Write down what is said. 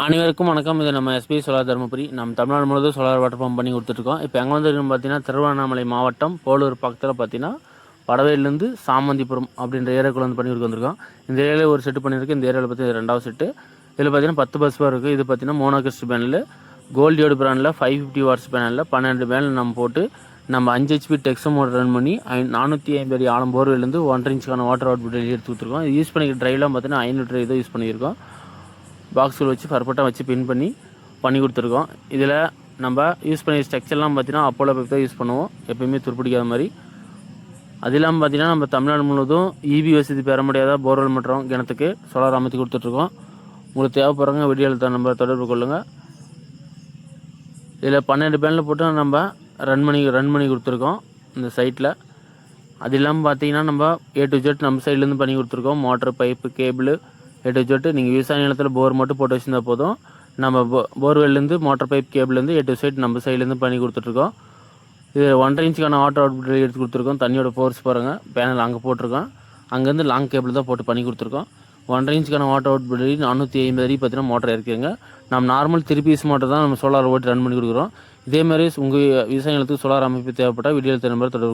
அனைவருக்கும் வணக்கம். இது நம்ம எஸ்பி சோலார் தருமபுரி. நம்ம தமிழ்நாடு முழுவதும் சோலார் வாட்டர் பம்ப் பண்ணி கொடுத்துட்ருக்கோம். இப்போ எங்கே வந்துருக்குன்னு பார்த்தீங்கன்னா, திருவண்ணாமலை மாவட்டம் போலூர் பக்கத்தில் பார்த்தீங்கன்னா, வடவேலேருந்து சாமந்திபுரம் அப்படின்ற ஏரியாவுக்குள்ள வந்து பண்ணி கொடுக்க வந்திருக்கோம். இந்த ஏரியாவில் ஒரு செட்டு பண்ணியிருக்கு. இந்த ஏரியாவில் பார்த்தீங்கன்னா ரெண்டாவது செட்டு. இதில் பார்த்தீங்கன்னா 10 பஸ் பார் இருக்குது. இது பார்த்தீங்கன்னா மோனோகிறிஸ்ட் பேனல் கோல்டியோடு பிராண்டில் 550 வாட்ஸ் பேனலில் 12 பேனல் நம்ம போட்டு நம்ம 5 HP டெக்ஸம் மோட்டர் ரன் பண்ணி 450 அடி ஆழம் போர்வேலேருந்து 1.5 இன்ச்சுக்கான வாட்டர் அவுட்புட் எடுத்து கொடுத்துருக்கோம். இது யூஸ் பண்ணிக்கிற ட்ரைவ்லாம் பார்த்தீங்கன்னா 5 லிட்டர் இதை யூஸ் பண்ணியிருக்கோம். பாக்ஸில் வச்சு பர்ஃபெக்டாக வச்சு பின் பண்ணி கொடுத்துருக்கோம். இதில் நம்ம யூஸ் பண்ணி ஸ்ட்ரக்சர்லாம் பார்த்தீங்கன்னா அப்போலோ பைப் தான் யூஸ் பண்ணுவோம், எப்போயுமே துருப்பிடிக்காத மாதிரி. அது இல்லாமல் பார்த்தீங்கன்னா நம்ம தமிழ்நாடு முழுவதும் இபி வசதி பெற முடியாத போர்வெல் மற்றும் கிணத்துக்கு சோலார் அமைத்து கொடுத்துட்ருக்கோம். உங்களுக்கு தேவைப்படுறவங்க வீடியோவில் நம்ம தொடர்பு கொள்ளுங்கள். இதில் 12 பேனில் போட்டு நம்ம ரன் பண்ணி கொடுத்துருக்கோம் இந்த சைட்டில். அது இல்லாமல் பார்த்தீங்கன்னா நம்ம A to Z நம்ம சைட்லேருந்து பண்ணி கொடுத்துருக்கோம். Motor, pipe, cable A to Z. நீங்கள் விவசாய நிலத்தில் போர் மட்டும் போட்டு வச்சுருந்தா போதும். நம்ம போர்வெல்லேருந்து மோட்டர், பைப், கேபிள்லேருந்து A to Z நம்ம சைட்லேருந்து பண்ணி கொடுத்துட்ருக்கோம். இது 1.5 இன்ச்சுக்கான வாட்டர் அவுட்புட் எடுத்து கொடுத்துருக்கோம். தண்ணியோட ஃபோர்ஸ் பாருங்கள், பேனல் அங்கே போட்டிருக்கோம். அங்கேருந்து லாங் கேபிள் தான் போட்டு பண்ணி கொடுத்துருக்கோம். 1.5 இன்ச்சுக்கான வாட்டர் அவுட்புட் 450 அடி பார்த்தீங்கன்னா மோட்டர் இருக்குங்க. நம்ம நார்மல் 3 பீஸ் மோட்டர் தான் நம்ம சோலார் ஓட்டி ரன் பண்ணி கொடுக்குறோம். இதேமாதிரி உங்கள் விவசாய நிலத்துக்கு சோலார் அமைப்பு தேவைப்பட்டால் வீடியோவில் நம்பர் தொடர்பு